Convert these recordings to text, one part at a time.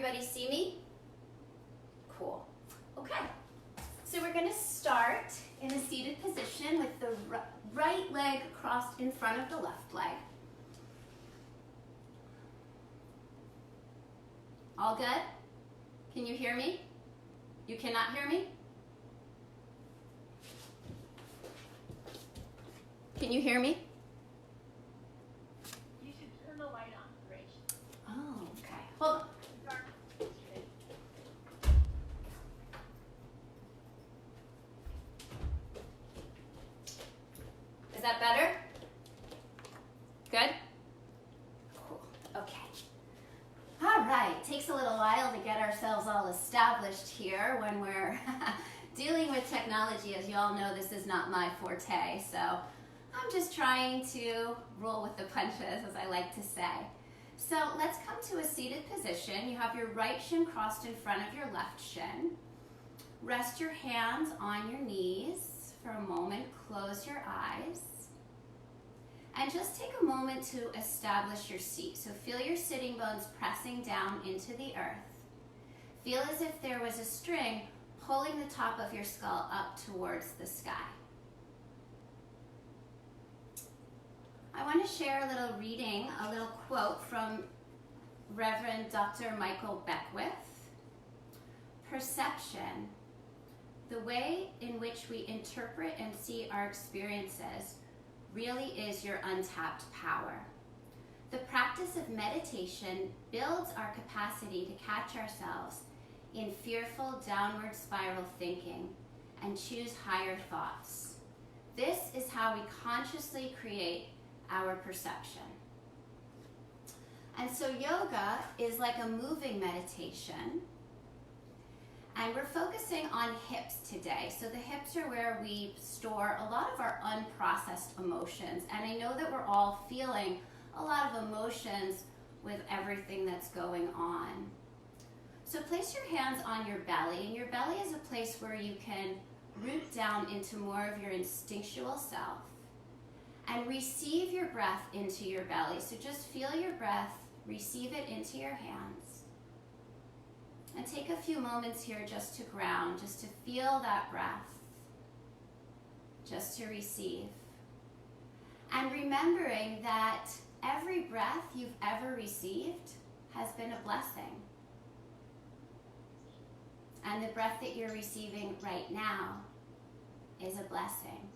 everybody see me? Cool. Okay. So we're going to start in a seated position with the right leg crossed in front of the left leg. All good? Can you hear me? You cannot hear me? Can you hear me? You should turn the light on, Rach. Oh, okay. Hold on. Is that better? Good? Cool. Okay. All right. Takes a little while to get ourselves all established here when we're dealing with technology. As you all know, this is not my forte, so I'm just trying to roll with the punches, as I like to say. So let's come to a seated position. You have your right shin crossed in front of your left shin. Rest your hands on your knees for a moment. Close your eyes. And just take a moment to establish your seat. So feel your sitting bones pressing down into the earth. Feel as if there was a string pulling the top of your skull up towards the sky. I want to share a little reading, a little quote from Reverend Dr. Michael Beckwith. Perception, the way in which we interpret and see our experiences, really is your untapped power. The practice of meditation builds our capacity to catch ourselves in fearful downward spiral thinking and choose higher thoughts. This is how we consciously create our perception. And so yoga is like a moving meditation. And we're focusing on hips today. So the hips are where we store a lot of our unprocessed emotions. And I know that we're all feeling a lot of emotions with everything that's going on. So place your hands on your belly. And your belly is a place where you can root down into more of your instinctual self. And receive your breath into your belly. So just feel your breath, receive it into your hands. And take a few moments here just to ground, just to feel that breath, just to receive. And remembering that every breath you've ever received has been a blessing. And the breath that you're receiving right now is a blessing.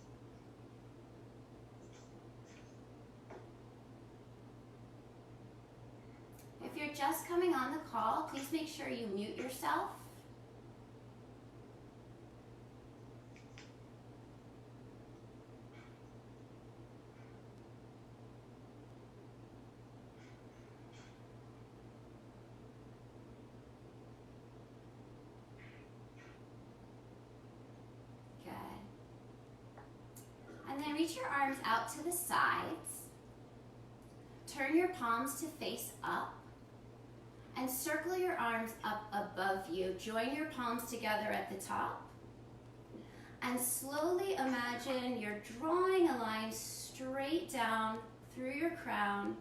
If you're just coming on the call, please make sure you mute yourself. Good. And then reach your arms out to the sides. Turn your palms to face up. And circle your arms up above you. Join your palms together at the top. And slowly imagine you're drawing a line straight down through your crown,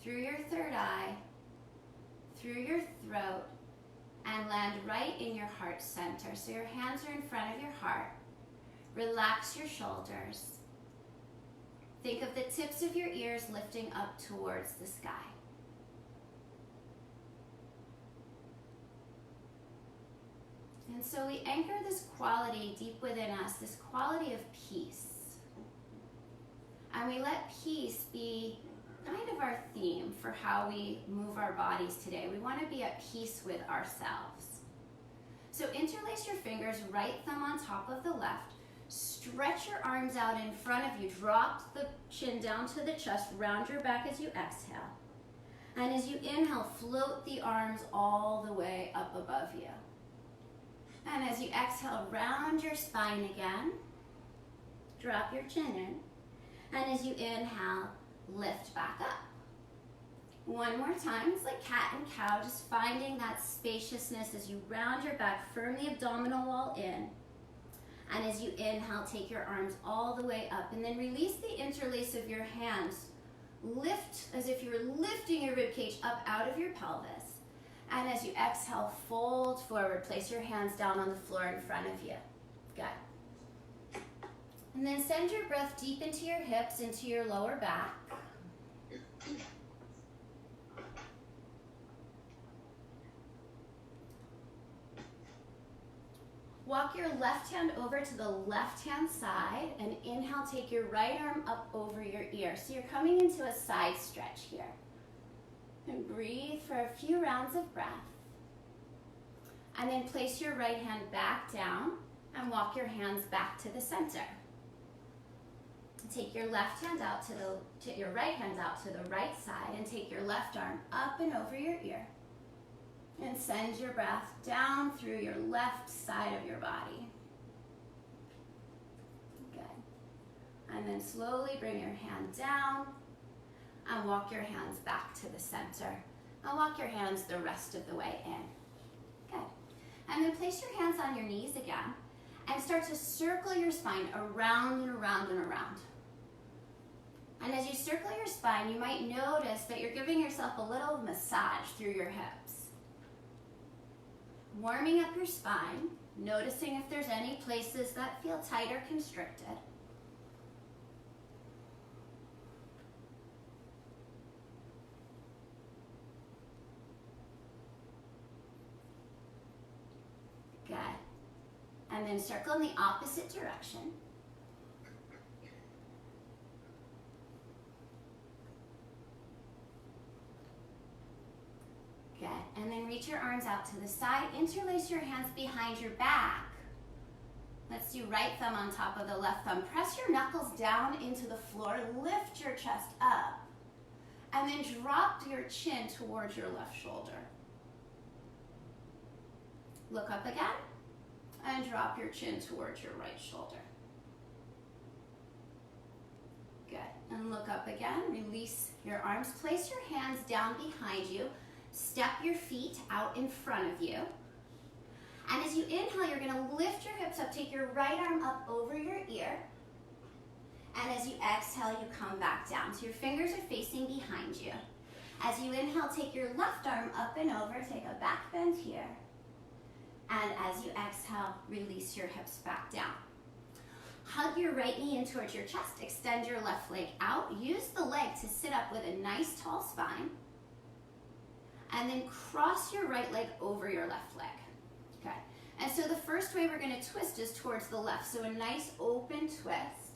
through your third eye, through your throat, and land right in your heart center. So your hands are in front of your heart. Relax your shoulders. Think of the tips of your ears lifting up towards the sky. And so we anchor this quality deep within us, this quality of peace. And we let peace be kind of our theme for how we move our bodies today. We want to be at peace with ourselves. So interlace your fingers, right thumb on top of the left. Stretch your arms out in front of you. Drop the chin down to the chest. Round your back as you exhale. And as you inhale, float the arms all the way up above you. And as you exhale, round your spine again. Drop your chin in. And as you inhale, lift back up. One more time. It's like cat and cow, just finding that spaciousness as you round your back, firm the abdominal wall in. And as you inhale, take your arms all the way up. And then release the interlace of your hands. Lift as if you were lifting your ribcage up out of your pelvis. And as as you exhale, fold forward. Place your hands down on the floor in front of you. Good. And then send your breath deep into your hips, into your lower back. Walk your left hand over to the left-hand side and inhale, take your right arm up over your ear. So you're coming into a side stretch here. And breathe for a few rounds of breath. And then place your right hand back down and walk your hands back to the center. Take your left hand out to your right hand out to the right side and take your left arm up and over your ear. And send your breath down through your left side of your body. Good. And then slowly bring your hand down and walk your hands back to the center. And walk your hands the rest of the way in. Good. And then place your hands on your knees again and start to circle your spine around and around and around. And as you circle your spine, you might notice that you're giving yourself a little massage through your hips. Warming up your spine, noticing if there's any places that feel tight or constricted. Good. And then circle in the opposite direction. Good. And then reach your arms out to the side. Interlace your hands behind your back. Let's do right thumb on top of the left thumb. Press your knuckles down into the floor. Lift your chest up. And then drop your chin towards your left shoulder. Look up again. And drop your chin towards your right shoulder. Good. And look up again. Release your arms. Place your hands down behind you. Step your feet out in front of you. And as you inhale, you're going to lift your hips up. Take your right arm up over your ear. And as you exhale, you come back down. So your fingers are facing behind you. As you inhale, take your left arm up and over. Take a back bend here. And as you exhale, release your hips back down. Hug your right knee in towards your chest. Extend your left leg out. Use the leg to sit up with a nice tall spine. And then cross your right leg over your left leg. Okay. And so the first way we're going to twist is towards the left. So a nice open twist.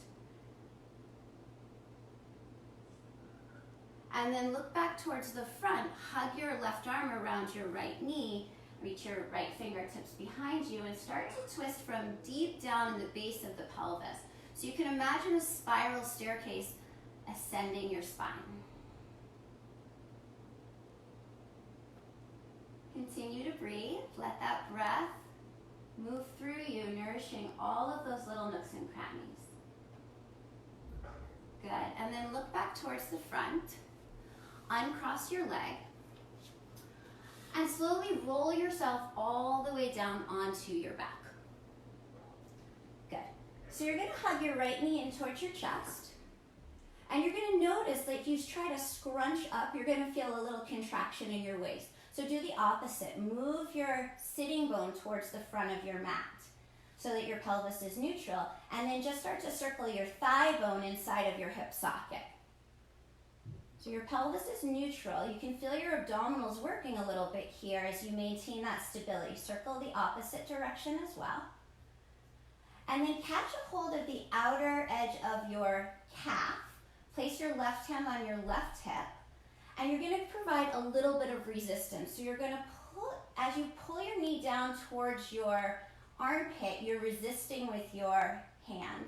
And then look back towards the front. Hug your left arm around your right knee. Reach your right fingertips behind you and start to twist from deep down in the base of the pelvis. So you can imagine a spiral staircase ascending your spine. Continue to breathe. Let that breath move through you, nourishing all of those little nooks and crannies. Good. And then look back towards the front. Uncross your leg. And slowly roll yourself all the way down onto your back. Good. So you're going to hug your right knee in towards your chest. And you're going to notice that you try to scrunch up, you're going to feel a little contraction in your waist. So do the opposite. Move your sitting bone towards the front of your mat so that your pelvis is neutral. And then just start to circle your thigh bone inside of your hip socket. So your pelvis is neutral. You can feel your abdominals working a little bit here as you maintain that stability. Circle the opposite direction as well. And then catch a hold of the outer edge of your calf. Place your left hand on your left hip. And you're going to provide a little bit of resistance. So you're going to pull, as you pull your knee down towards your armpit, you're resisting with your hand.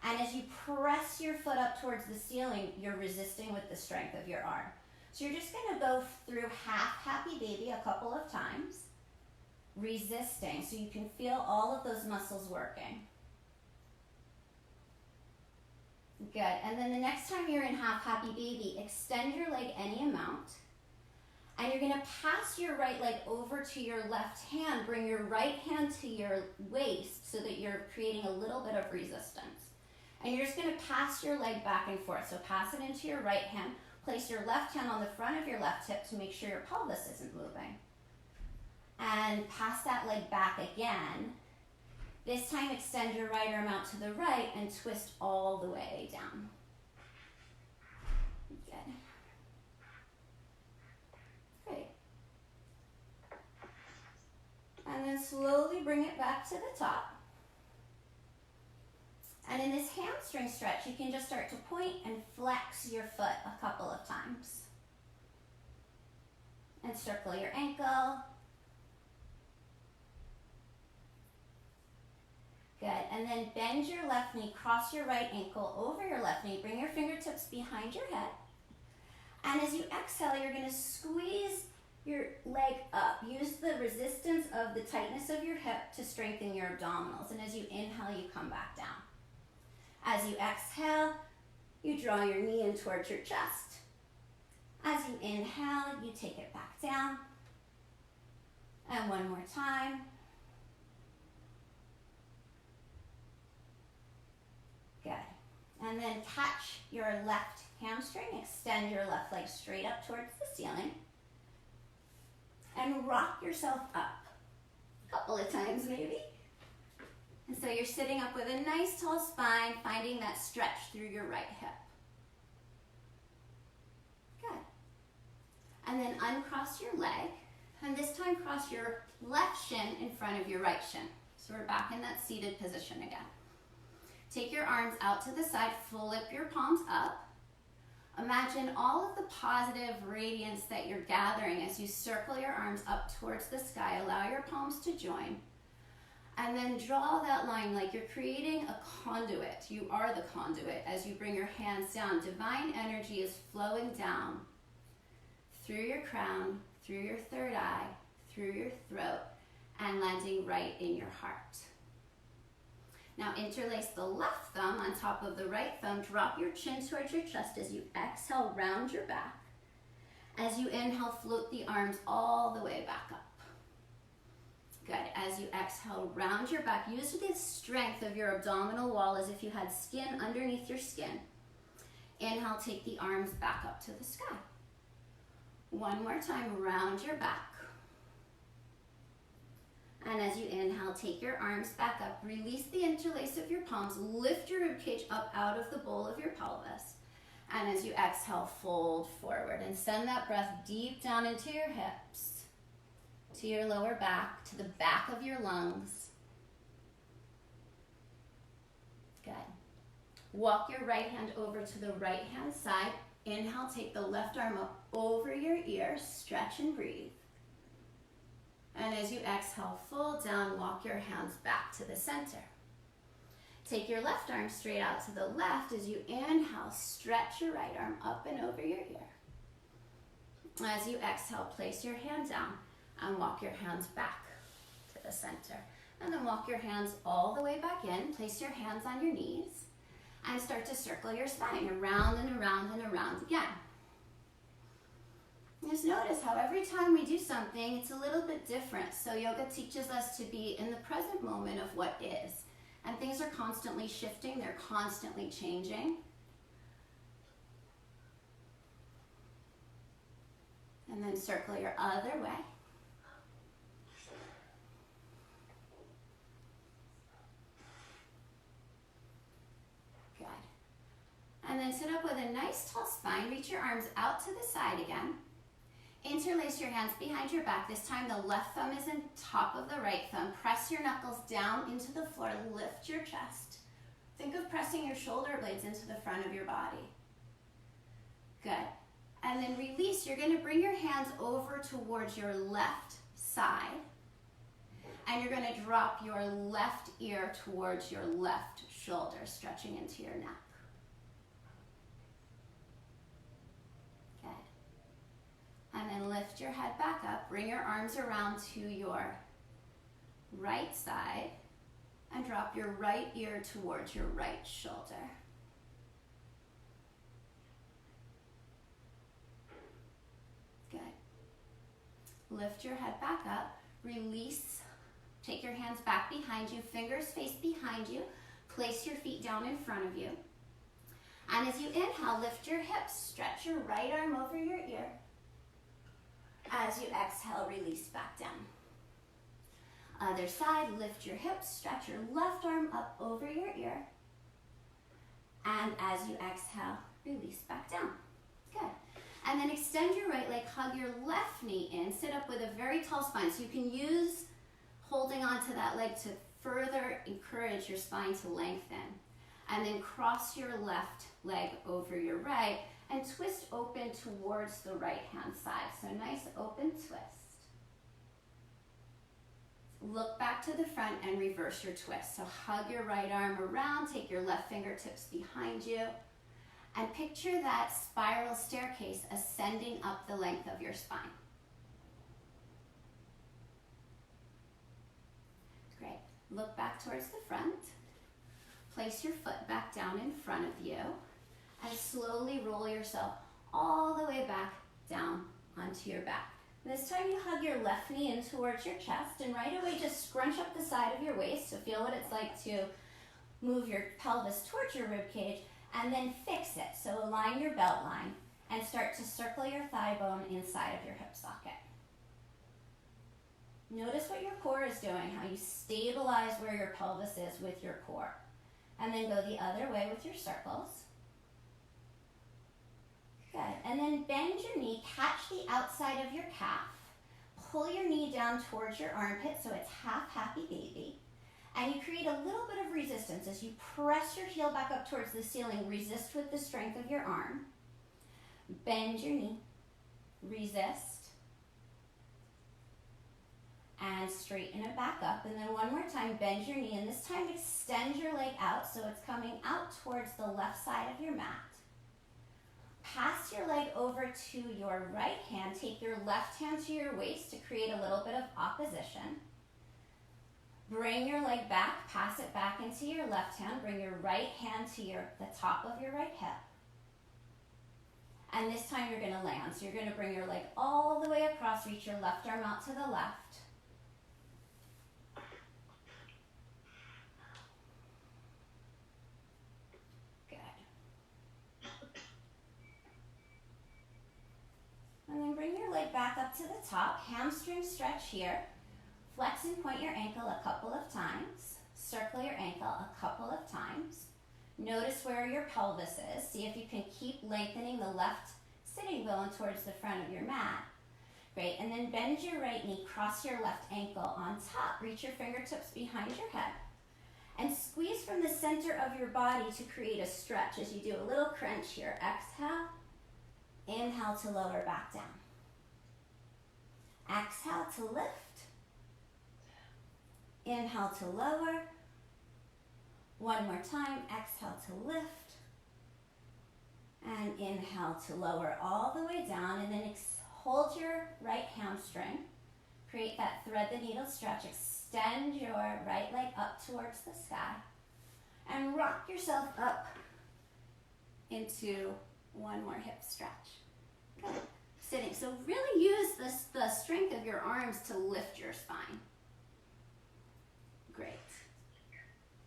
And as you press your foot up towards the ceiling, you're resisting with the strength of your arm. So you're just going to go through half happy baby a couple of times, resisting, so you can feel all of those muscles working. Good. And then the next time you're in half happy baby, extend your leg any amount. And you're going to pass your right leg over to your left hand. Bring your right hand to your waist so that you're creating a little bit of resistance. And you're just going to pass your leg back and forth. So pass it into your right hand. Place your left hand on the front of your left hip to make sure your pelvis isn't moving. and pass that leg back again. This time extend your right arm out to the right and twist all the way down. Good. Great. And then slowly bring it back to the top. And in this hamstring stretch, you can just start to point and flex your foot a couple of times. And circle your ankle. Good, and then bend your left knee, cross your right ankle over your left knee, bring your fingertips behind your head. And as you exhale, you're gonna squeeze your leg up. Use the resistance of the tightness of your hip to strengthen your abdominals. And as you inhale, you come back down. As you exhale, you draw your knee in towards your chest. As you inhale, you take it back down. And one more time. Good. And then catch your left hamstring, extend your left leg straight up towards the ceiling. And rock yourself up a couple of times maybe. And so you're sitting up with a nice tall spine, finding that stretch through your right hip. Good. And then uncross your leg, and this time cross your left shin in front of your right shin. So we're back in that seated position again. Take your arms out to the side, flip your palms up. Imagine all of the positive radiance that you're gathering as you circle your arms up towards the sky. Allow your palms to join. And then draw that line like you're creating a conduit. You are the conduit as you bring your hands down. Divine energy is flowing down through your crown, through your third eye, through your throat, and landing right in your heart. Now interlace the left thumb on top of the right thumb. Drop your chin towards your chest as you exhale, round your back. As you inhale, float the arms all the way back up. Good. As you exhale, round your back. Use the strength of your abdominal wall as if you had skin underneath your skin. Inhale, take the arms back up to the sky. One more time, round your back. And as you inhale, take your arms back up. Release the interlace of your palms. Lift your ribcage up out of the bowl of your pelvis. And as you exhale, fold forward and send that breath deep down into your hips, to your lower back, to the back of your lungs. Good. Walk your right hand over to the right hand side. Inhale, take the left arm up over your ear. Stretch and breathe. And as you exhale, fold down, walk your hands back to the center. Take your left arm straight out to the left. As you inhale, stretch your right arm up and over your ear. As you exhale, place your hand down and walk your hands back to the center. And then walk your hands all the way back in. Place your hands on your knees and start to circle your spine around and around and around again. Just notice how every time we do something, it's a little bit different. So yoga teaches us to be in the present moment of what is. And things are constantly shifting, they're constantly changing. And then circle your other way. Good. And then sit up with a nice tall spine. Reach your arms out to the side again. Interlace your hands behind your back. This time the left thumb is on top of the right thumb. Press your knuckles down into the floor. Lift your chest. Think of pressing your shoulder blades into the front of your body. Good. And then release. You're going to bring your hands over towards your left side. And you're going to drop your left ear towards your left shoulder, stretching into your neck. And then lift your head back up. Bring your arms around to your right side and drop your right ear towards your right shoulder. Good. Lift your head back up. Release. Take your hands back behind you. Fingers face behind you. Place your feet down in front of you. And as you inhale, lift your hips. Stretch your right arm over your ear. As you exhale, release back down. Other side, lift your hips, stretch your left arm up over your ear. And as you exhale, release back down. Good. And then extend your right leg, hug your left knee in, sit up with a very tall spine. So you can use holding onto that leg to further encourage your spine to lengthen. And then cross your left leg over your right and twist open towards the right hand side. So nice open twist. Look back to the front and reverse your twist. So hug your right arm around, take your left fingertips behind you, and picture that spiral staircase ascending up the length of your spine. Great. Look back towards the front. Place your foot back down in front of you and slowly roll yourself all the way back down onto your back. This time you hug your left knee in towards your chest and right away just scrunch up the side of your waist to feel what it's like to move your pelvis towards your rib cage and then fix it. So align your belt line and start to circle your thigh bone inside of your hip socket. Notice what your core is doing, how you stabilize where your pelvis is with your core. And then go the other way with your circles. Good. And then bend your knee, catch the outside of your calf. Pull your knee down towards your armpit so it's half happy baby. And you create a little bit of resistance as you press your heel back up towards the ceiling. Resist with the strength of your arm. Bend your knee. Resist. And straighten it back up. And then one more time, bend your knee. And this time extend your leg out so it's coming out towards the left side of your mat. Pass your leg over to your right hand. Take your left hand to your waist to create a little bit of opposition. Bring your leg back, pass it back into your left hand. Bring your right hand to the top of your right hip. And this time you're going to land. So you're going to bring your leg all the way across, reach your left arm out to the left. And then bring your leg back up to the top, hamstring stretch here. Flex and point your ankle a couple of times. Circle your ankle a couple of times. Notice where your pelvis is. See if you can keep lengthening the left sitting bone towards the front of your mat. Great, and then bend your right knee, cross your left ankle on top. Reach your fingertips behind your head. And squeeze from the center of your body to create a stretch as you do a little crunch here. Exhale. Inhale to lower back down. Exhale to lift. Inhale to lower. One more time. Exhale to lift. And inhale to lower all the way down. And then hold your right hamstring. Create that thread the needle stretch. Extend your right leg up towards the sky. And rock yourself up into one more hip stretch. Good. Sitting. So really use the strength of your arms to lift your spine. Great.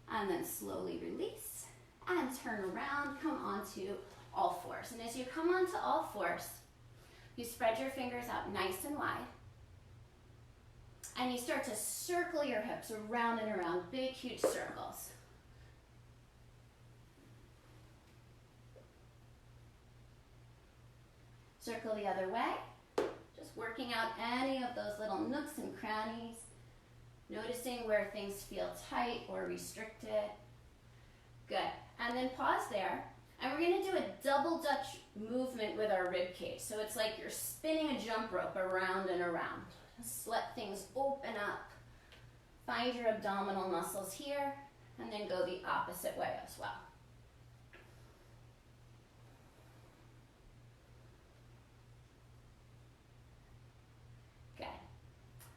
And then slowly release and turn around. Come onto all fours. And as you come onto all fours, you spread your fingers out nice and wide. And you start to circle your hips around and around. Big, huge circles. Circle the other way, just working out any of those little nooks and crannies, noticing where things feel tight or restricted. Good, and then pause there, and we're gonna do a double Dutch movement with our rib cage. So it's like you're spinning a jump rope around and around. Just let things open up. Find your abdominal muscles here, and then go the opposite way as well.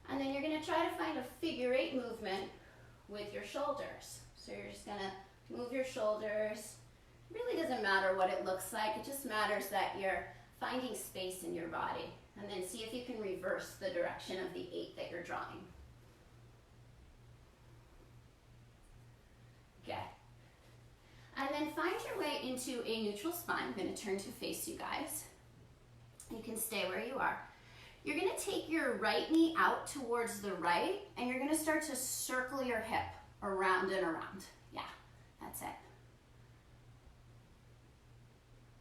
And then you're going to try to find a figure 8 movement with your shoulders. So you're just going to move your shoulders. It really doesn't matter what it looks like. It just matters that you're finding space in your body. And then see if you can reverse the direction of the 8 that you're drawing. Good. And then find your way into a neutral spine. I'm going to turn to face you guys. You can stay where you are. You're gonna take your right knee out towards the right, and you're gonna start to circle your hip around and around. Yeah, that's it.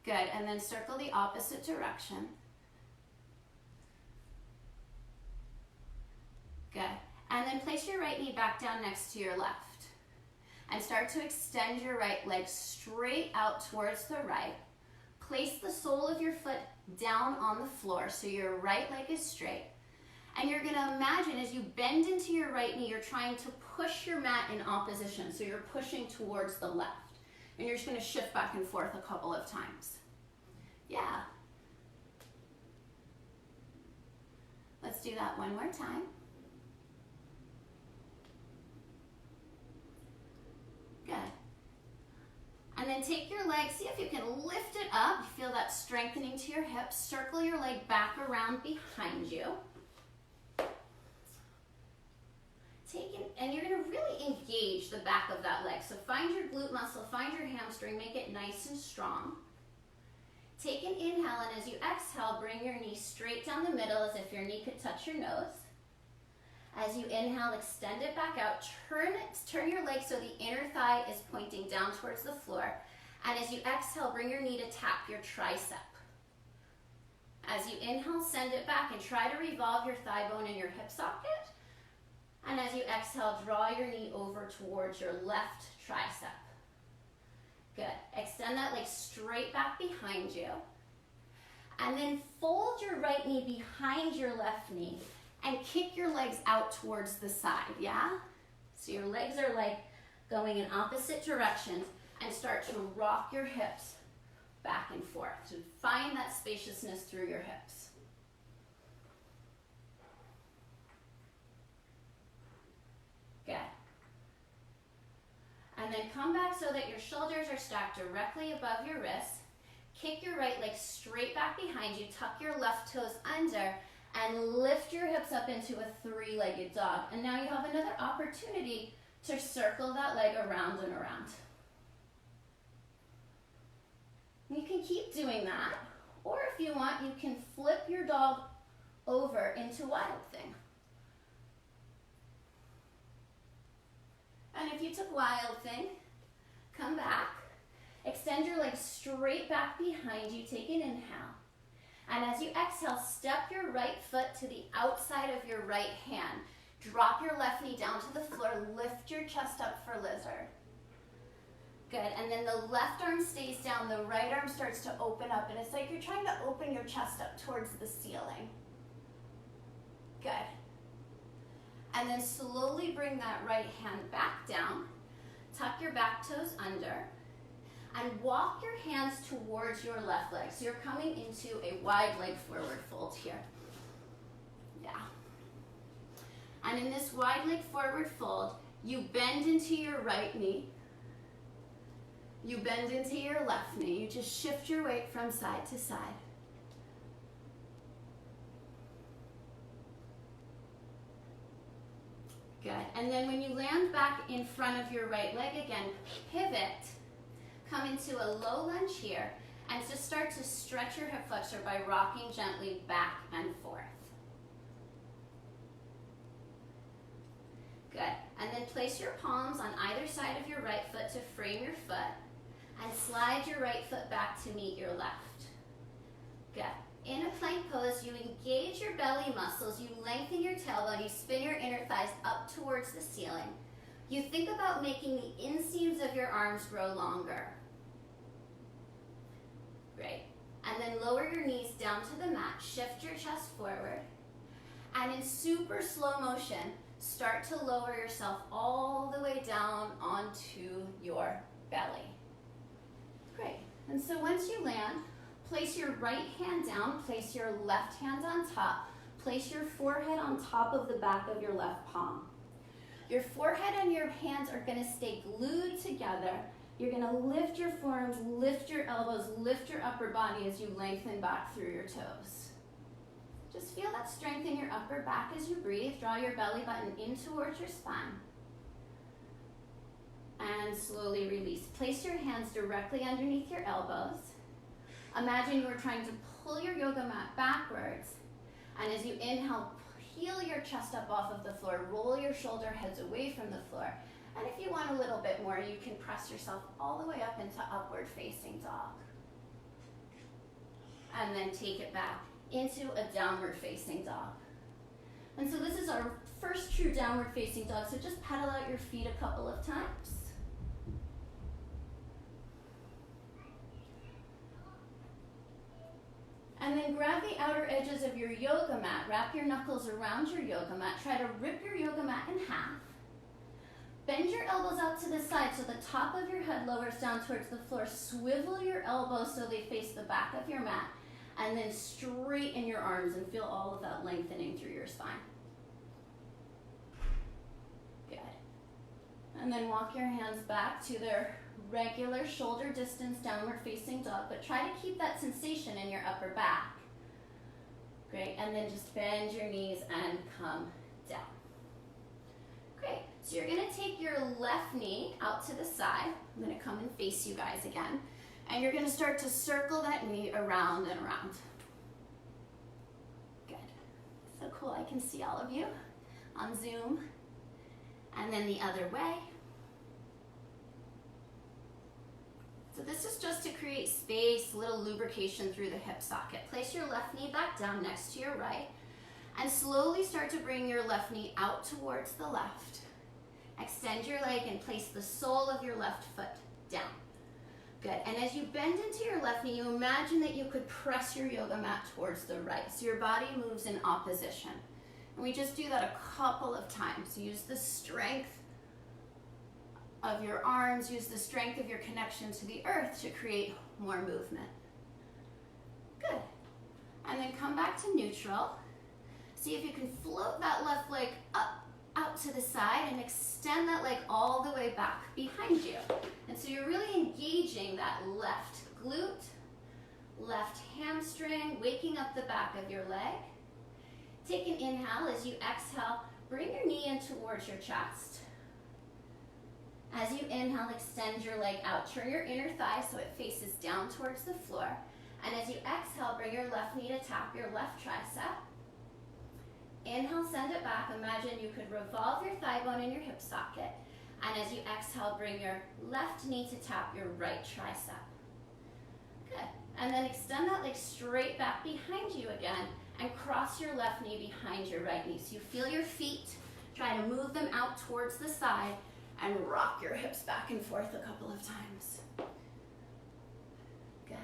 Good, and then circle the opposite direction. Good, and then place your right knee back down next to your left. And start to extend your right leg straight out towards the right. Place the sole of your foot down on the floor so your right leg is straight. And you're gonna imagine as you bend into your right knee, you're trying to push your mat in opposition. So you're pushing towards the left. And you're just gonna shift back and forth a couple of times. Yeah. Let's do that one more time. Good. And then take your leg, see if you can lift it up. You feel that strengthening to your hips. Circle your leg back around behind you. And you're gonna really engage the back of that leg. So find your glute muscle, find your hamstring, make it nice and strong. Take an inhale, and as you exhale, bring your knee straight down the middle as if your knee could touch your nose. As you inhale, extend it back out. Turn your leg so the inner thigh is pointing down towards the floor. And as you exhale, bring your knee to tap your tricep. As you inhale, send it back and try to revolve your thigh bone in your hip socket. And as you exhale, draw your knee over towards your left tricep. Good. Extend that leg straight back behind you. And then fold your right knee behind your left knee and kick your legs out towards the side, yeah? So your legs are like going in opposite directions, and start to rock your hips back and forth. So find that spaciousness through your hips. Good. And then come back so that your shoulders are stacked directly above your wrists. Kick your right leg straight back behind you. Tuck your left toes under and lift your hips up into a three-legged dog. And now you have another opportunity to circle that leg around and around. You can keep doing that, or if you want, you can flip your dog over into Wild Thing. And if you took Wild Thing, come back, extend your legs straight back behind you, take an inhale. And as you exhale, step your right foot to the outside of your right hand. Drop your left knee down to the floor, lift your chest up for lizard. Good, and then the left arm stays down, the right arm starts to open up, and it's like you're trying to open your chest up towards the ceiling. Good. And then slowly bring that right hand back down, tuck your back toes under, and walk your hands towards your left leg. So you're coming into a wide leg forward fold here. Yeah. And in this wide leg forward fold, you bend into your right knee. You bend into your left knee. You just shift your weight from side to side. Good. And then when you land back in front of your right leg again, pivot. Come into a low lunge here, and just start to stretch your hip flexor by rocking gently back and forth. Good. And then place your palms on either side of your right foot to frame your foot, and slide your right foot back to meet your left. Good. In a plank pose, you engage your belly muscles, you lengthen your tailbone, you spin your inner thighs up towards the ceiling. You think about making the inseams of your arms grow longer. Great. And then lower your knees down to the mat, shift your chest forward, and in super slow motion, start to lower yourself all the way down onto your belly. Great. And so once you land, place your right hand down, place your left hand on top, place your forehead on top of the back of your left palm. Your forehead and your hands are going to stay glued together. You're going to lift your forearms, lift your elbows, lift your upper body as you lengthen back through your toes. Just feel that strength in your upper back as you breathe. Draw your belly button in towards your spine. And slowly release. Place your hands directly underneath your elbows. Imagine you were trying to pull your yoga mat backwards, And as you inhale, peel your chest up off of the floor, roll your shoulder heads away from the floor. And if you want a little bit more, you can press yourself all the way up into upward facing dog. And then take it back into a downward facing dog. And so this is our first true downward facing dog, so just pedal out your feet a couple of times. And then grab the outer edges of your yoga mat, wrap your knuckles around your yoga mat, try to rip your yoga mat in half. Bend your elbows out to the side so the top of your head lowers down towards the floor. Swivel your elbows so they face the back of your mat, and then straighten your arms and feel all of that lengthening through your spine. Good. And then walk your hands back to their regular shoulder distance downward facing dog, but try to keep that sensation in your upper back. Great, and then just bend your knees and come down. Great, so you're gonna take your left knee out to the side. I'm gonna come and face you guys again. And you're gonna start to circle that knee around and around. Good, so cool, I can see all of you on Zoom. And then the other way. So this is just to create space, a little lubrication through the hip socket. Place your left knee back down next to your right, and slowly start to bring your left knee out towards the left. Extend your leg and place the sole of your left foot down. Good, and as you bend into your left knee, you imagine that you could press your yoga mat towards the right, so your body moves in opposition. And we just do that a couple of times. Use the strength of your arms, use the strength of your connection to the earth to create more movement. Good. And then come back to neutral. See if you can float that left leg up, out to the side, and extend that leg all the way back behind you. And so you're really engaging that left glute, left hamstring, waking up the back of your leg. Take an inhale. As you exhale, bring your knee in towards your chest. As you inhale, extend your leg out. Turn your inner thigh so it faces down towards the floor. And as you exhale, bring your left knee to tap your left tricep. Inhale, send it back. Imagine you could revolve your thigh bone in your hip socket. And as you exhale, bring your left knee to tap your right tricep. Good. And then extend that leg straight back behind you again and cross your left knee behind your right knee. So you feel your feet. Try to move them out towards the side and rock your hips back and forth a couple of times. Good.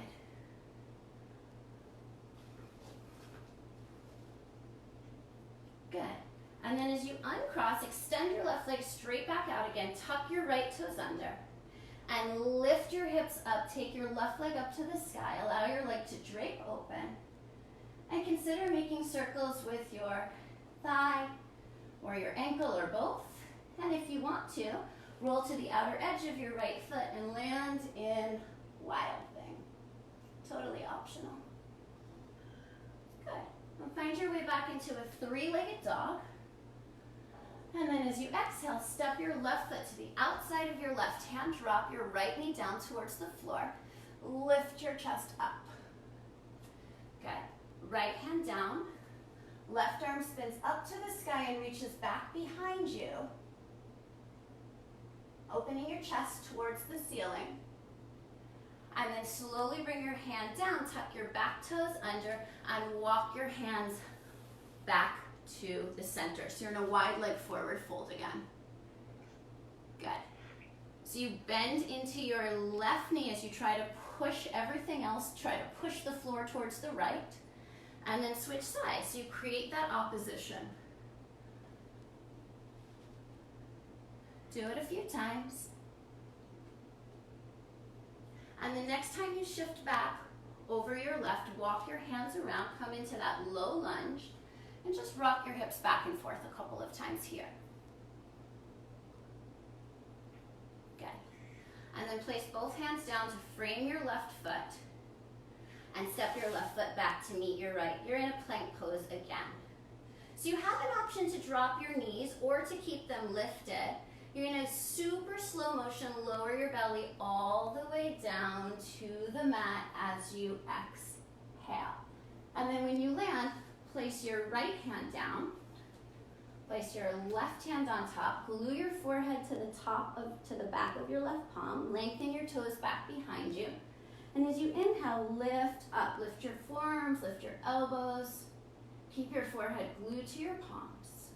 Good. And then as you uncross, extend your left leg straight back out again. Tuck your right toes under. And lift your hips up. Take your left leg up to the sky. Allow your leg to drape open. And consider making circles with your thigh or your ankle or both. And if you want to, roll to the outer edge of your right foot and land in wild thing. Totally optional. Good. And find your way back into a three-legged dog. And then as you exhale, step your left foot to the outside of your left hand. Drop your right knee down towards the floor. Lift your chest up. Good. Right hand down. Left arm spins up to the sky and reaches back behind you. Opening your chest towards the ceiling. And then slowly bring your hand down, tuck your back toes under, and walk your hands back to the center. So you're in a wide leg forward fold again. Good. So you bend into your left knee as you try to push everything else, try to push the floor towards the right, and then switch sides. So you create that opposition. Do it a few times. And the next time you shift back over your left, walk your hands around, come into that low lunge, and just rock your hips back and forth a couple of times here. Good. And then place both hands down to frame your left foot and step your left foot back to meet your right. You're in a plank pose again. So you have an option to drop your knees or to keep them lifted. You're in a super slow motion, lower your belly all the way down to the mat as you exhale. And then when you land, place your right hand down. Place your left hand on top. Glue your forehead to the back of your left palm. Lengthen your toes back behind you. And as you inhale, lift up. Lift your forearms, lift your elbows. Keep your forehead glued to your palms.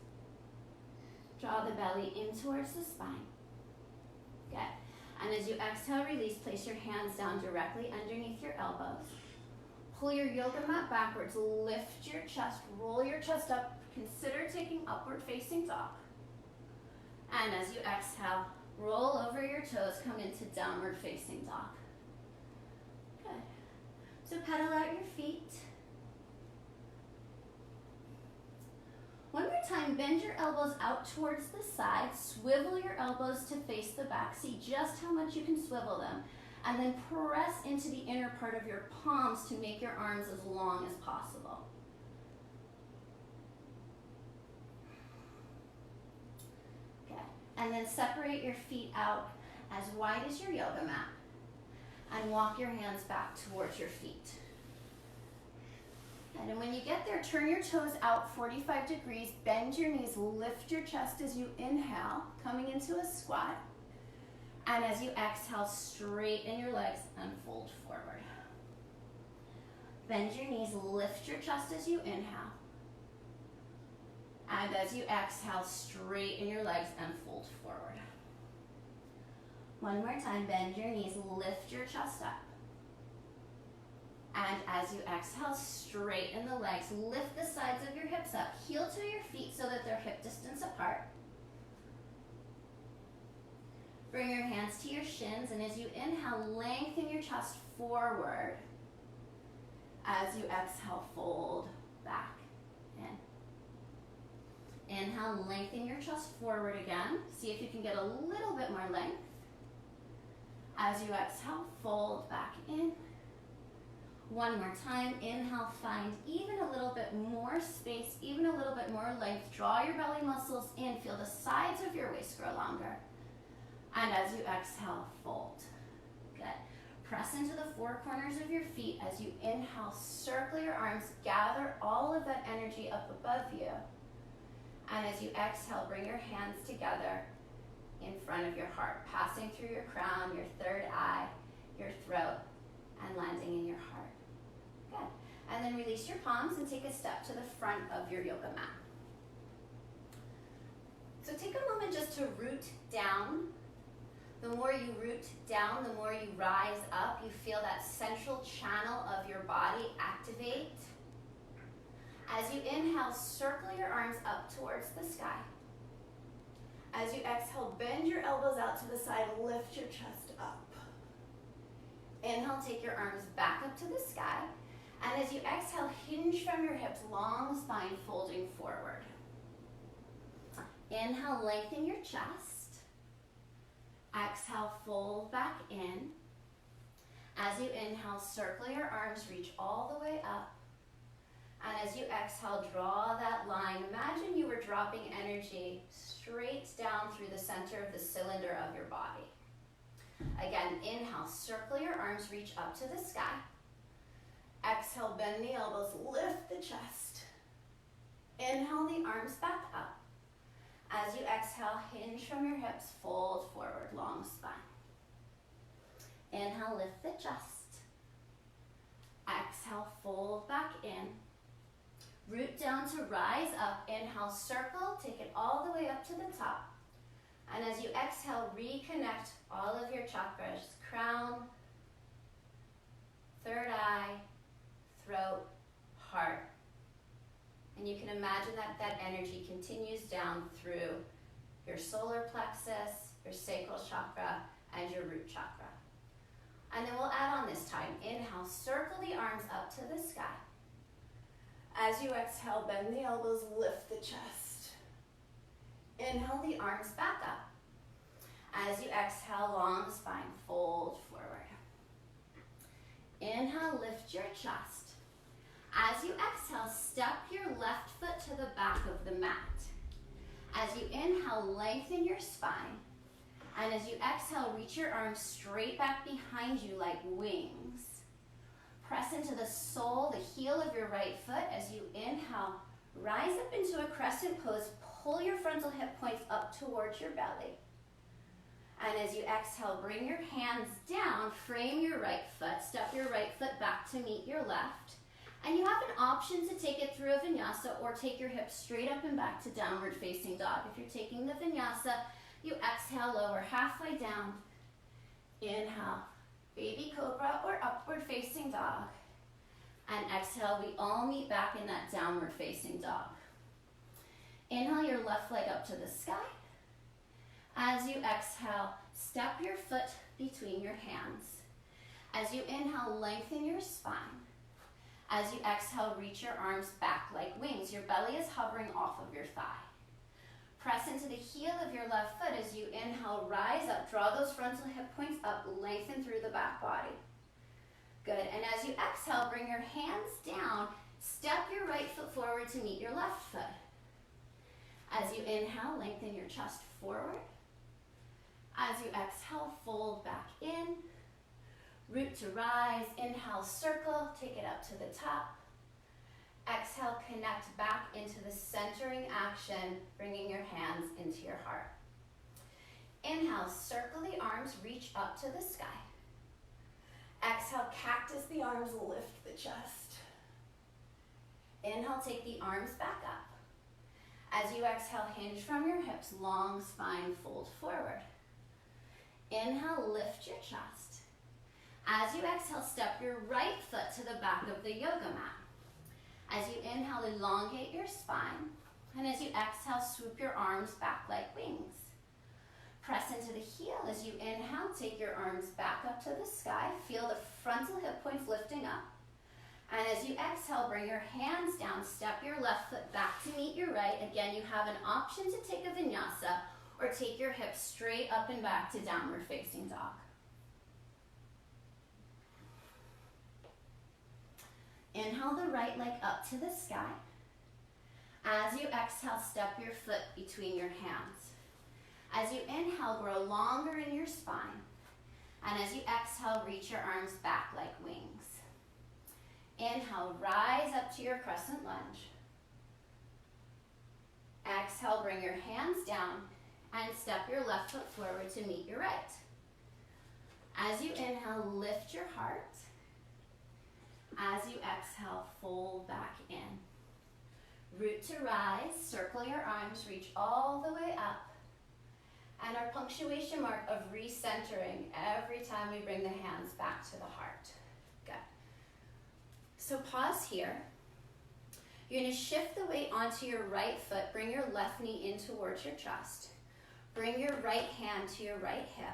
Draw the belly in towards the spine. Good. And as you exhale, release, place your hands down directly underneath your elbows. Pull your yoga mat backwards, lift your chest, roll your chest up. Consider taking upward facing dog. And as you exhale, roll over your toes, come into downward facing dog. Good. So pedal out your feet. One more time, bend your elbows out towards the side, swivel your elbows to face the back. See just how much you can swivel them. And then press into the inner part of your palms to make your arms as long as possible. And then separate your feet out as wide as your yoga mat and walk your hands back towards your feet. And when you get there, turn your toes out 45 degrees, bend your knees, lift your chest as you inhale, coming into a squat. And as you exhale, straighten your legs and fold forward. Bend your knees, lift your chest as you inhale. And as you exhale, straighten your legs and fold forward. One more time, bend your knees, lift your chest up. And as you exhale, straighten the legs, lift the sides of your hips up, heel to your feet so that they're hip distance apart. Bring your hands to your shins, and as you inhale, lengthen your chest forward. As you exhale, fold back in. Inhale, lengthen your chest forward again. See if you can get a little bit more length. As you exhale, fold back in. One more time, inhale, find even a little bit more space, even a little bit more length. Draw your belly muscles in, feel the sides of your waist grow longer. And as you exhale, fold. Good. Press into the four corners of your feet. As you inhale, circle your arms, gather all of that energy up above you. And as you exhale, bring your hands together in front of your heart, passing through your crown, your third eye, your throat, and landing in your heart. Good. And then release your palms and take a step to the front of your yoga mat. So take a moment just to root down. The more you root down, the more you rise up. You feel that central channel of your body activate. As you inhale, circle your arms up towards the sky. As you exhale, bend your elbows out to the side, lift your chest up. Inhale, take your arms back up to the sky. And as you exhale, hinge from your hips, long spine folding forward. Inhale, lengthen your chest. Exhale, fold back in. As you inhale, circle your arms, reach all the way up. And as you exhale, draw that line. Imagine you were dropping energy straight down through the center of the cylinder of your body. Again, inhale, circle your arms, reach up to the sky. Exhale, bend the elbows, lift the chest. Inhale the arms back up. As you exhale, hinge from your hips, fold forward, long spine. Inhale, lift the chest. Exhale, fold back in. Root down to rise up. Inhale, circle, take it all the way up to the top. And as you exhale, reconnect all of your chakras, crown, third eye, throat, heart. And you can imagine that that energy continues down through your solar plexus, your sacral chakra, and your root chakra. And then we'll add on this time. Inhale, circle the arms up to the sky. As you exhale, bend the elbows, lift the chest. Inhale the arms back up. As you exhale, long spine, fold forward. Inhale, lift your chest. As you exhale, step your left foot to the back of the mat. As you inhale, lengthen your spine. And as you exhale, reach your arms straight back behind you like wings. Press into the sole, the heel of your right foot as you inhale. Rise up into a crescent pose. Pull your frontal hip points up towards your belly. And as you exhale, bring your hands down, frame your right foot, step your right foot back to meet your left. And you have an option to take it through a vinyasa or take your hips straight up and back to downward facing dog. If you're taking the vinyasa, you exhale, lower halfway down. Inhale, baby cobra or upward facing dog. And exhale, we all meet back in that downward facing dog. Inhale your left leg up to the sky. As you exhale, step your foot between your hands. As you inhale, lengthen your spine. As you exhale, reach your arms back like wings. Your belly is hovering off of your thigh. Press into the heel of your left foot as you inhale, rise up, draw those frontal hip points up, lengthen through the back body. Good, and as you exhale, bring your hands down, step your right foot forward to meet your left foot. As you inhale, lengthen your chest forward. As you exhale, fold back in. Root to rise, inhale, circle, take it up to the top. Exhale, connect back into the centering action, bringing your hands into your heart. Inhale, circle the arms, reach up to the sky. Exhale, cactus the arms, lift the chest. Inhale, take the arms back up. As you exhale, hinge from your hips, long spine, fold forward. Inhale, lift your chest. As you exhale, step your right foot to the back of the yoga mat. As you inhale, elongate your spine. And as you exhale, swoop your arms back like wings. Press into the heel as you inhale, take your arms back up to the sky. Feel the frontal hip points lifting up. And as you exhale, bring your hands down, step your left foot back to meet your right. Again, you have an option to take a vinyasa or take your hips straight up and back to downward facing dog. Inhale the right leg up to the sky. As you exhale, step your foot between your hands. As you inhale, grow longer in your spine. And as you exhale, reach your arms back like wings. Inhale, rise up to your crescent lunge. Exhale, bring your hands down and step your left foot forward to meet your right. As you inhale, lift your heart. As you exhale, fold back in. Root to rise, circle your arms, reach all the way up. And our punctuation mark of recentering every time we bring the hands back to the heart. Good. So pause here. You're going to shift the weight onto your right foot. Bring your left knee in towards your chest. Bring your right hand to your right hip.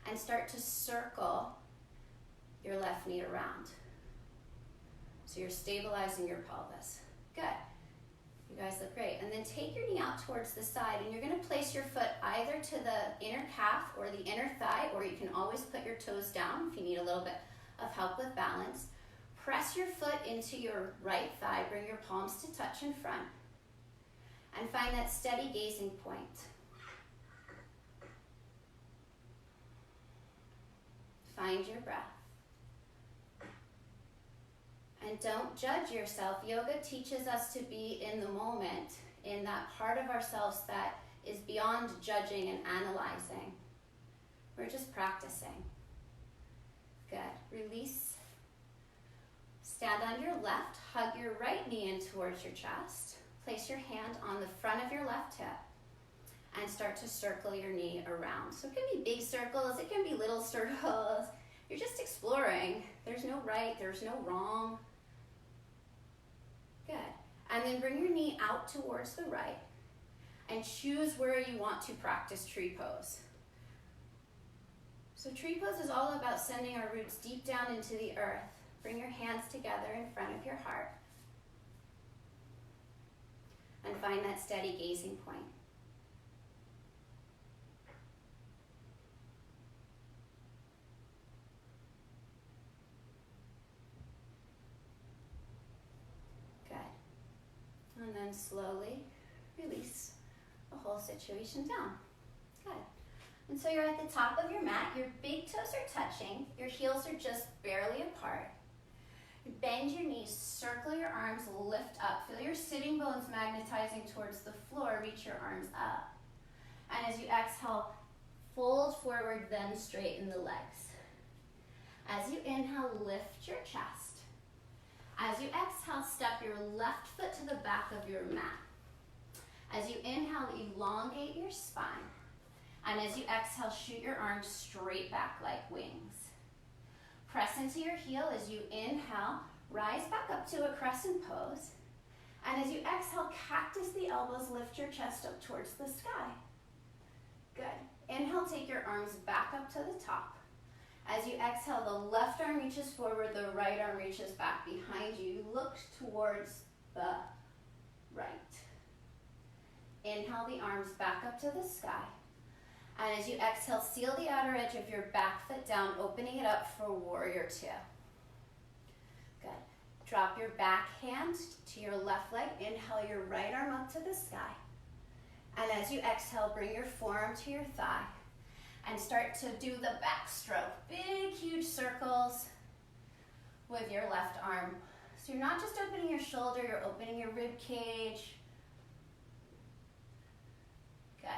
And start to circle your left knee around. So you're stabilizing your pelvis. Good. You guys look great. And then take your knee out towards the side, and you're going to place your foot either to the inner calf or the inner thigh, or you can always put your toes down if you need a little bit of help with balance. Press your foot into your right thigh. Bring your palms to touch in front. And find that steady gazing point. Find your breath. And don't judge yourself. Yoga teaches us to be in the moment, in that part of ourselves that is beyond judging and analyzing. We're just practicing. Good. Release. Stand on your left. Hug your right knee in towards your chest. Place your hand on the front of your left hip. And start to circle your knee around. So it can be big circles. It can be little circles. You're just exploring. There's no right. There's no wrong. Good. And then bring your knee out towards the right and choose where you want to practice tree pose. So tree pose is all about sending our roots deep down into the earth. Bring your hands together in front of your heart and find that steady gazing point. And then slowly release the whole situation down. Good. And so you're at the top of your mat. Your big toes are touching. Your heels are just barely apart. Bend your knees, circle your arms, lift up. Feel your sitting bones magnetizing towards the floor. Reach your arms up. And as you exhale, fold forward, then straighten the legs. As you inhale, lift your chest. As you exhale, step your left foot to the back of your mat. As you inhale, elongate your spine. And as you exhale, shoot your arms straight back like wings. Press into your heel as you inhale, rise back up to a crescent pose. And as you exhale, cactus the elbows, lift your chest up towards the sky. Good. Inhale, take your arms back up to the top. As you exhale, the left arm reaches forward, the right arm reaches back behind you. You look towards the right. Inhale the arms back up to the sky. And as you exhale, seal the outer edge of your back foot down, opening it up for warrior two. Good. Drop your back hand to your left leg. Inhale your right arm up to the sky. And as you exhale, bring your forearm to your thigh and start to do the backstroke. Big, huge circles with your left arm. So you're not just opening your shoulder, you're opening your rib cage. Good.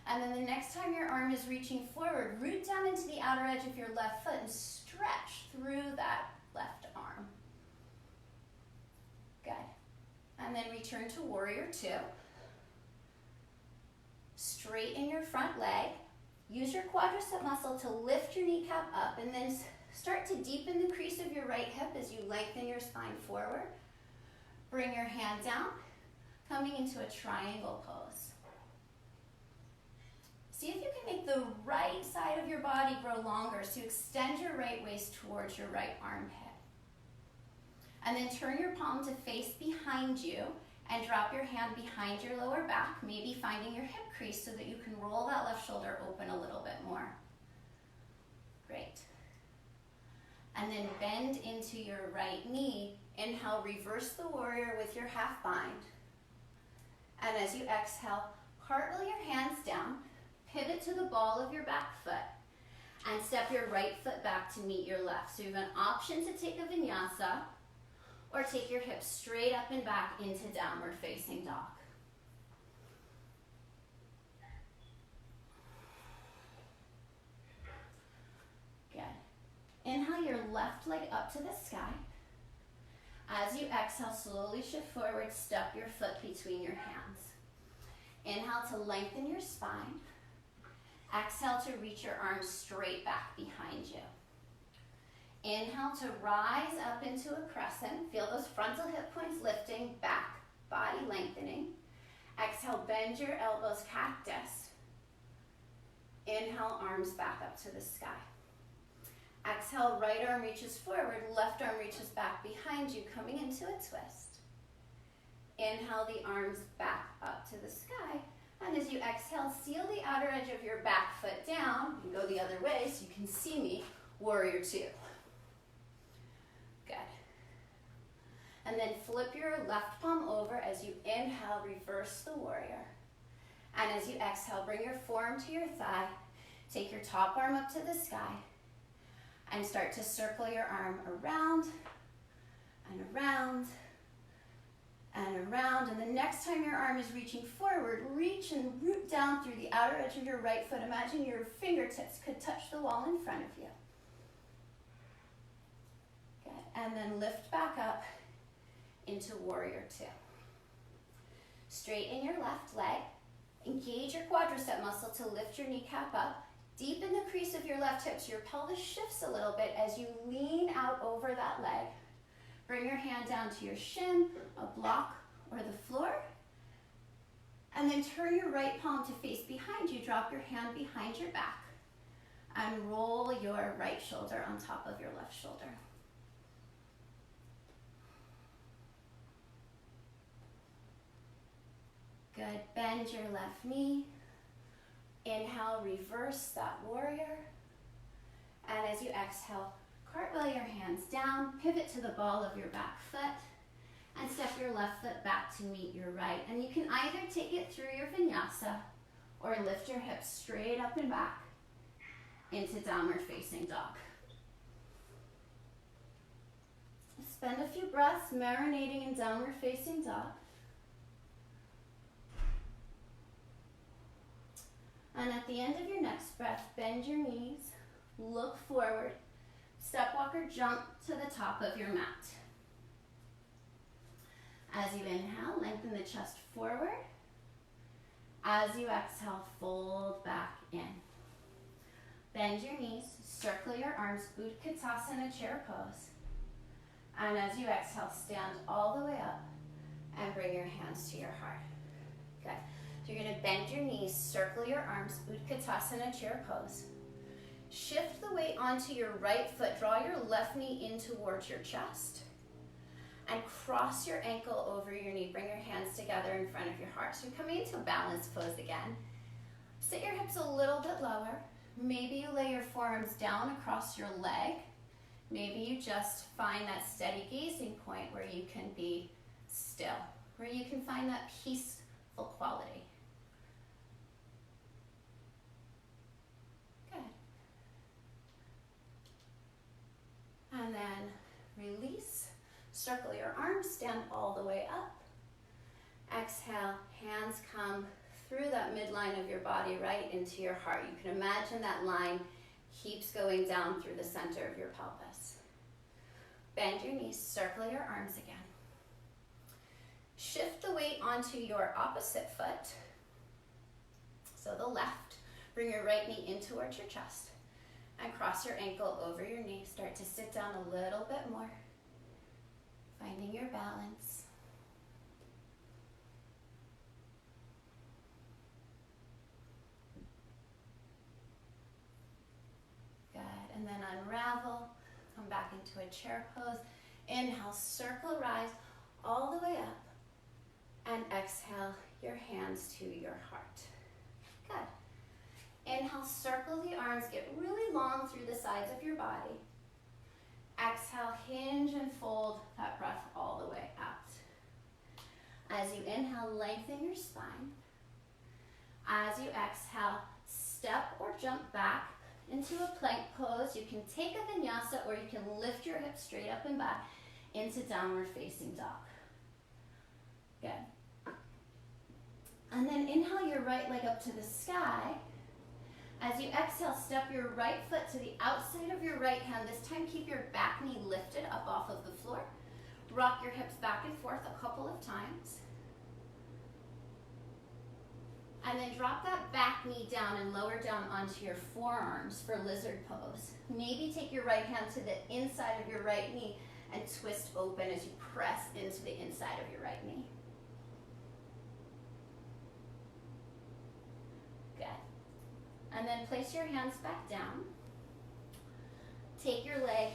And then the next time your arm is reaching forward, root down into the outer edge of your left foot and stretch through that left arm. Good. And then return to warrior two. Straighten your front leg. Use your quadricep muscle to lift your kneecap up and then start to deepen the crease of your right hip as you lengthen your spine forward. Bring your hand down, coming into a triangle pose. See if you can make the right side of your body grow longer, so extend your right waist towards your right armpit. And then turn your palm to face behind you and drop your hand behind your lower back, maybe finding your hip crease so that you can roll that left shoulder open a little bit more. Great. And then bend into your right knee. Inhale, reverse the warrior with your half bind. And as you exhale, cartwheel your hands down, pivot to the ball of your back foot, and step your right foot back to meet your left. So you have an option to take a vinyasa, or take your hips straight up and back into downward facing dog. Good. Inhale your left leg up to the sky. As you exhale, slowly shift forward, step your foot between your hands. Inhale to lengthen your spine. Exhale to reach your arms straight back behind you. Inhale to rise up into a crescent. Feel those frontal hip points lifting, back, body lengthening. Exhale, bend your elbows, cactus. Inhale, arms back up to the sky. Exhale, right arm reaches forward, left arm reaches back behind you, coming into a twist. Inhale the arms back up to the sky. And as you exhale, seal the outer edge of your back foot down. You can go the other way so you can see me, warrior two. Good. And then flip your left palm over as you inhale, reverse the warrior. And as you exhale, bring your forearm to your thigh. Take your top arm up to the sky and start to circle your arm around and around and around. And the next time your arm is reaching forward, reach and root down through the outer edge of your right foot. Imagine your fingertips could touch the wall in front of you. Good. And then lift back up into warrior two. Straighten your left leg. Engage your quadricep muscle to lift your kneecap up. Deepen the crease of your left hip so your pelvis shifts a little bit as you lean out over that leg. Bring your hand down to your shin, a block, or the floor. And then turn your right palm to face behind you. Drop your hand behind your back. And roll your right shoulder on top of your left shoulder. Good. Bend your left knee. Inhale, reverse that warrior. And as you exhale, cartwheel your hands down, pivot to the ball of your back foot, and step your left foot back to meet your right. And you can either take it through your vinyasa or lift your hips straight up and back into downward facing dog. Spend a few breaths marinating in downward facing dog. And at the end of your next breath, bend your knees, look forward, step walk or jump to the top of your mat. As you inhale, lengthen the chest forward. As you exhale, fold back in. Bend your knees, circle your arms, Utkatasana chair pose. And as you exhale, stand all the way up and bring your hands to your heart. Good. So you're gonna bend your knees, circle your arms, Utkatasana chair pose. Shift the weight onto your right foot, draw your left knee in towards your chest. And cross your ankle over your knee. Bring your hands together in front of your heart. So you're coming into a balanced pose again. Sit your hips a little bit lower. Maybe you lay your forearms down across your leg. Maybe you just find that steady gazing point where you can be still, where you can find that peaceful quality. Good. And then release. Circle your arms, stand all the way up. Exhale, hands come through that midline of your body right into your heart. You can imagine that line keeps going down through the center of your pelvis. Bend your knees, circle your arms again. Shift the weight onto your opposite foot. So the left, bring your right knee in towards your chest and cross your ankle over your knee. Start to sit down a little bit more. Finding your balance. Good, and then unravel, come back into a chair pose. Inhale, circle, rise all the way up. And exhale, your hands to your heart. Good. Inhale, circle the arms, get really long through the sides of your body. Exhale, hinge and fold that breath all the way out. As you inhale, lengthen your spine. As you exhale, step or jump back into a plank pose. You can take a vinyasa or you can lift your hips straight up and back into downward facing dog. Good. And then inhale your right leg up to the sky. As you exhale, step your right foot to the outside of your right hand. This time, keep your back knee lifted up off of the floor. Rock your hips back and forth a couple of times. And then drop that back knee down and lower down onto your forearms for lizard pose. Maybe take your right hand to the inside of your right knee and twist open as you press into the inside of your right knee. And then place your hands back down. Take your leg,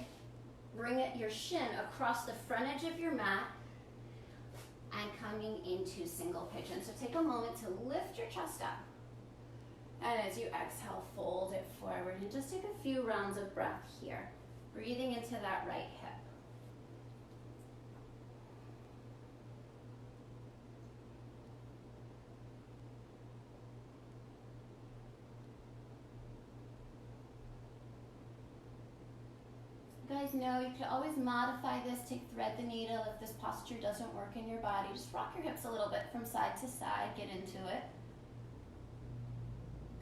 bring your shin across the front edge of your mat and coming into single pigeon. So take a moment to lift your chest up. And as you exhale, fold it forward and just take a few rounds of breath here. Breathing into that right hip. You guys know you can always modify this, thread the needle if this posture doesn't work in your body. Just rock your hips a little bit from side to side, get into it.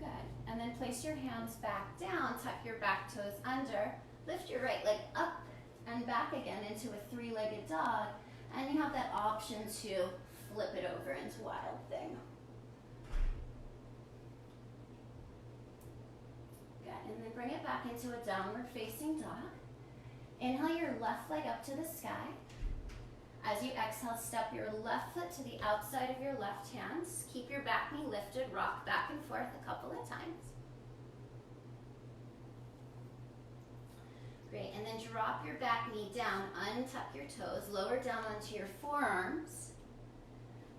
Good, and then place your hands back down, tuck your back toes under, lift your right leg up and back again into a three-legged dog, and you have that option to flip it over into Wild Thing. Good, and then bring it back into a downward facing dog. Inhale your left leg up to the sky. As you exhale, step your left foot to the outside of your left hand. Keep your back knee lifted, rock back and forth a couple of times. Great, and then drop your back knee down, untuck your toes, lower down onto your forearms.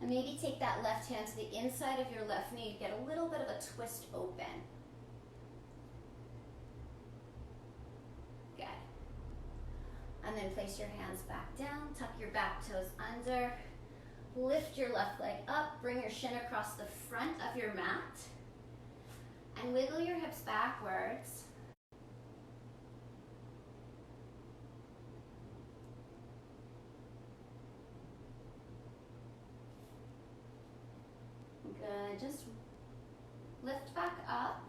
And maybe take that left hand to the inside of your left knee, get a little bit of a twist open. Good. And then place your hands back down, tuck your back toes under, lift your left leg up, bring your shin across the front of your mat, and wiggle your hips backwards. just lift back up,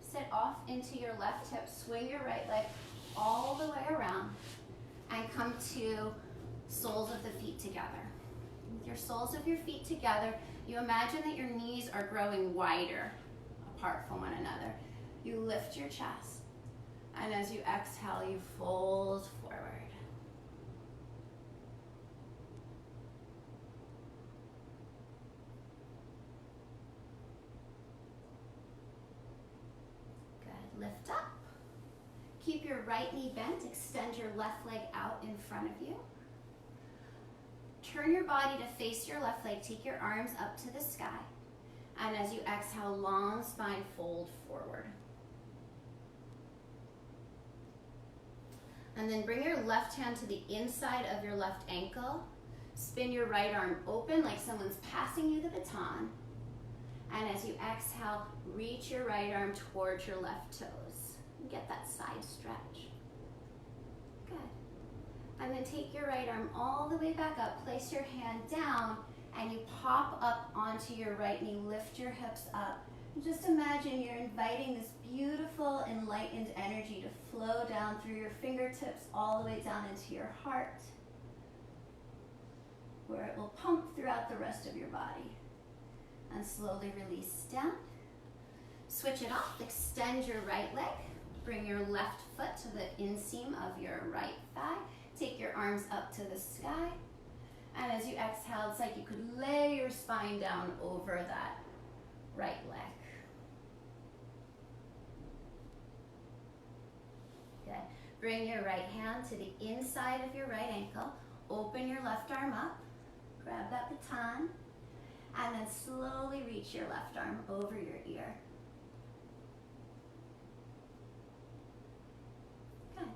sit off into your left hip, swing your right leg all the way around, and come to soles of the feet together. With your soles of your feet together, you imagine that your knees are growing wider apart from one another. You lift your chest, and as you exhale, you fold forward. Good. Lift up. Keep your right knee bent. Extend your left leg out in front of you. Turn your body to face your left leg. Take your arms up to the sky. And as you exhale, long spine, fold forward. And then bring your left hand to the inside of your left ankle. Spin your right arm open like someone's passing you the baton. And as you exhale, reach your right arm towards your left toes. Get that side stretch. Good. And then take your right arm all the way back up. Place your hand down and you pop up onto your right knee. Lift your hips up. And just imagine you're inviting this beautiful, enlightened energy to flow down through your fingertips all the way down into your heart, where it will pump throughout the rest of your body. And slowly release down. Switch it off. Extend your right leg. Bring your left foot to the inseam of your right thigh. Take your arms up to the sky. And as you exhale, it's like you could lay your spine down over that right leg. Good. Bring your right hand to the inside of your right ankle. Open your left arm up. Grab that baton. And then slowly reach your left arm over your ear. Good.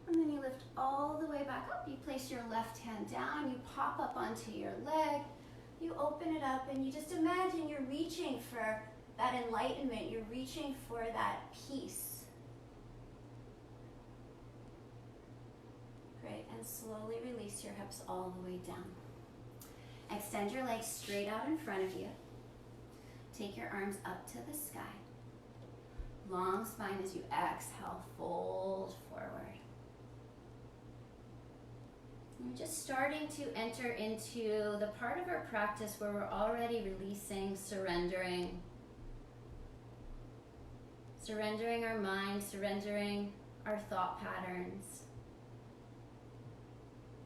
And then you lift all the way back up. You place your left hand down. You pop up onto your leg. You open it up and you just imagine you're reaching for that enlightenment. You're reaching for that peace. Great. And slowly release your hips all the way down. Extend your legs straight out in front of you. Take your arms up to the sky. Long spine as you exhale, fold forward. We're just starting to enter into the part of our practice where we're already releasing, surrendering. Surrendering our mind, surrendering our thought patterns.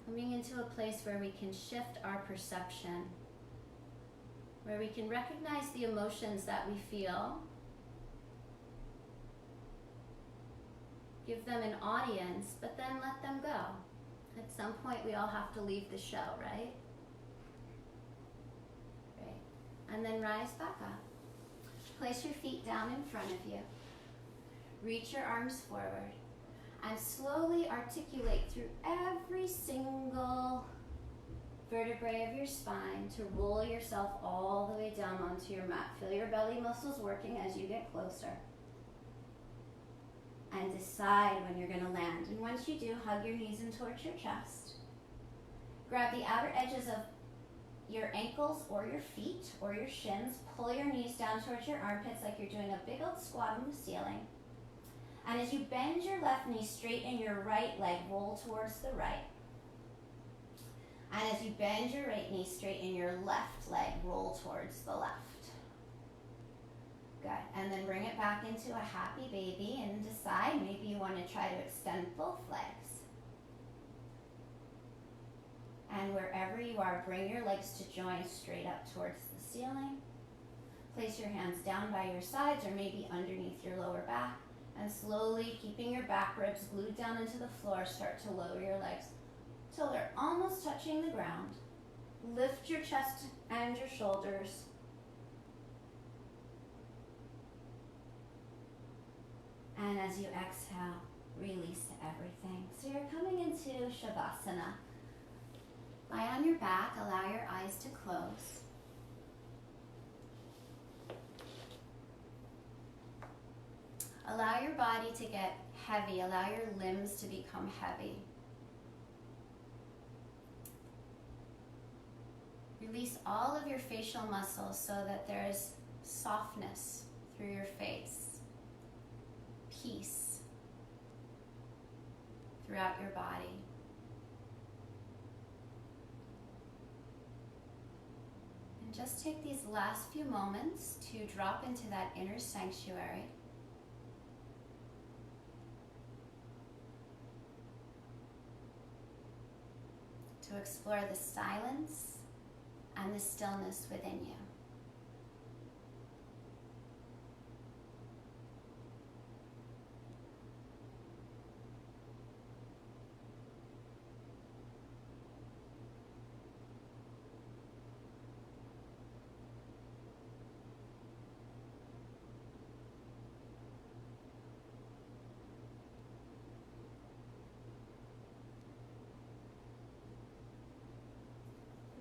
Coming into a place where we can shift our perception, where we can recognize the emotions that we feel, give them an audience, but then let them go. At some point, we all have to leave the show, right? Great. And then rise back up. Place your feet down in front of you. Reach your arms forward. And slowly articulate through every single vertebrae of your spine to roll yourself all the way down onto your mat. Feel your belly muscles working as you get closer. And decide when you're going to land. And once you do, hug your knees in towards your chest. Grab the outer edges of your ankles or your feet or your shins. Pull your knees down towards your armpits like you're doing a big old squat on the ceiling. And as you bend your left knee, straighten your right leg, roll towards the right. And as you bend your right knee, straighten your left leg, roll towards the left. Good. And then bring it back into a happy baby and decide maybe you want to try to extend both legs. And wherever you are, bring your legs to join straight up towards the ceiling. Place your hands down by your sides or maybe underneath your lower back. And slowly, keeping your back ribs glued down into the floor, start to lower your legs till they're almost touching the ground. Lift your chest and your shoulders. And as you exhale, release to everything. So you're coming into Shavasana. Lie on your back, allow your eyes to close. Allow your body to get heavy. Allow your limbs to become heavy. Release all of your facial muscles so that there is softness through your face, peace throughout your body. And just take these last few moments to drop into that inner sanctuary. To explore the silence and the stillness within you.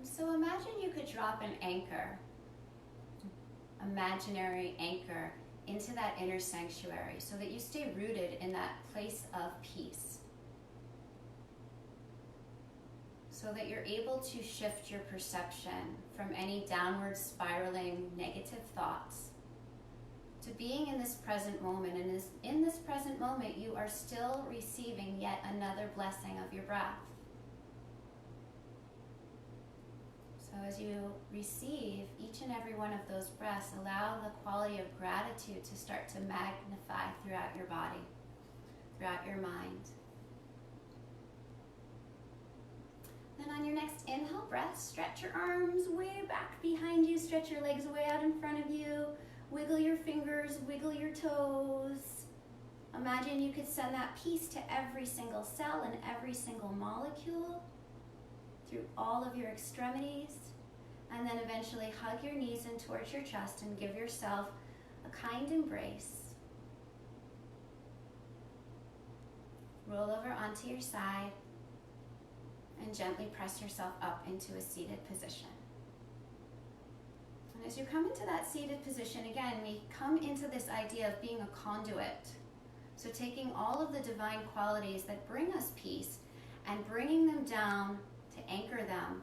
So imagine you could drop an anchor, imaginary anchor, into that inner sanctuary so that you stay rooted in that place of peace. So that you're able to shift your perception from any downward spiraling negative thoughts to being in this present moment. And in this present moment, you are still receiving yet another blessing of your breath. So as you receive each and every one of those breaths, allow the quality of gratitude to start to magnify throughout your body, throughout your mind. Then on your next inhale breath, stretch your arms way back behind you, stretch your legs way out in front of you, wiggle your fingers, wiggle your toes. Imagine you could send that peace to every single cell and every single molecule, through all of your extremities, and then eventually hug your knees in towards your chest and give yourself a kind embrace. Roll over onto your side and gently press yourself up into a seated position. And as you come into that seated position, again, we come into this idea of being a conduit. So taking all of the divine qualities that bring us peace and bringing them down to anchor them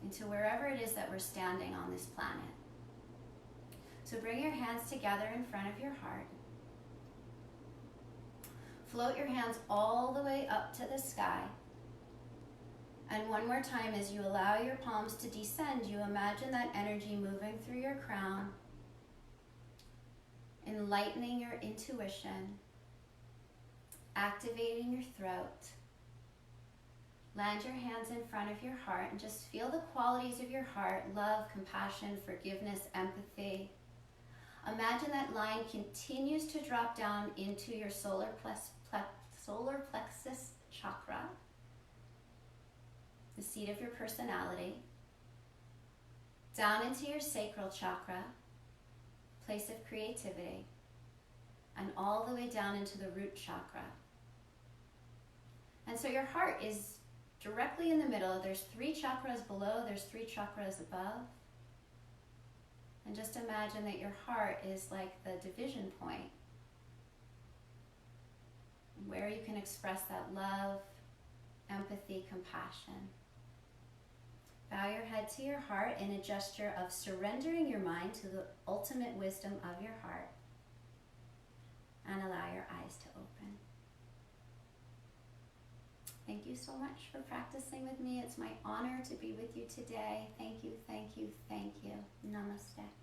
into wherever it is that we're standing on this planet. So bring your hands together in front of your heart. Float your hands all the way up to the sky. And one more time, as you allow your palms to descend, you imagine that energy moving through your crown, enlightening your intuition, activating your throat. Land your hands in front of your heart and just feel the qualities of your heart: love, compassion, forgiveness, empathy. Imagine that line continues to drop down into your solar plexus chakra, the seat of your personality, down into your sacral chakra, place of creativity, and all the way down into the root chakra. And so your heart is directly in the middle. There's 3 chakras below, there's 3 chakras above. And just imagine that your heart is like the division point where you can express that love, empathy, compassion. Bow your head to your heart in a gesture of surrendering your mind to the ultimate wisdom of your heart. And allow your eyes to open. Thank you so much for practicing with me. It's my honor to be with you today. Thank you, thank you, thank you. Namaste.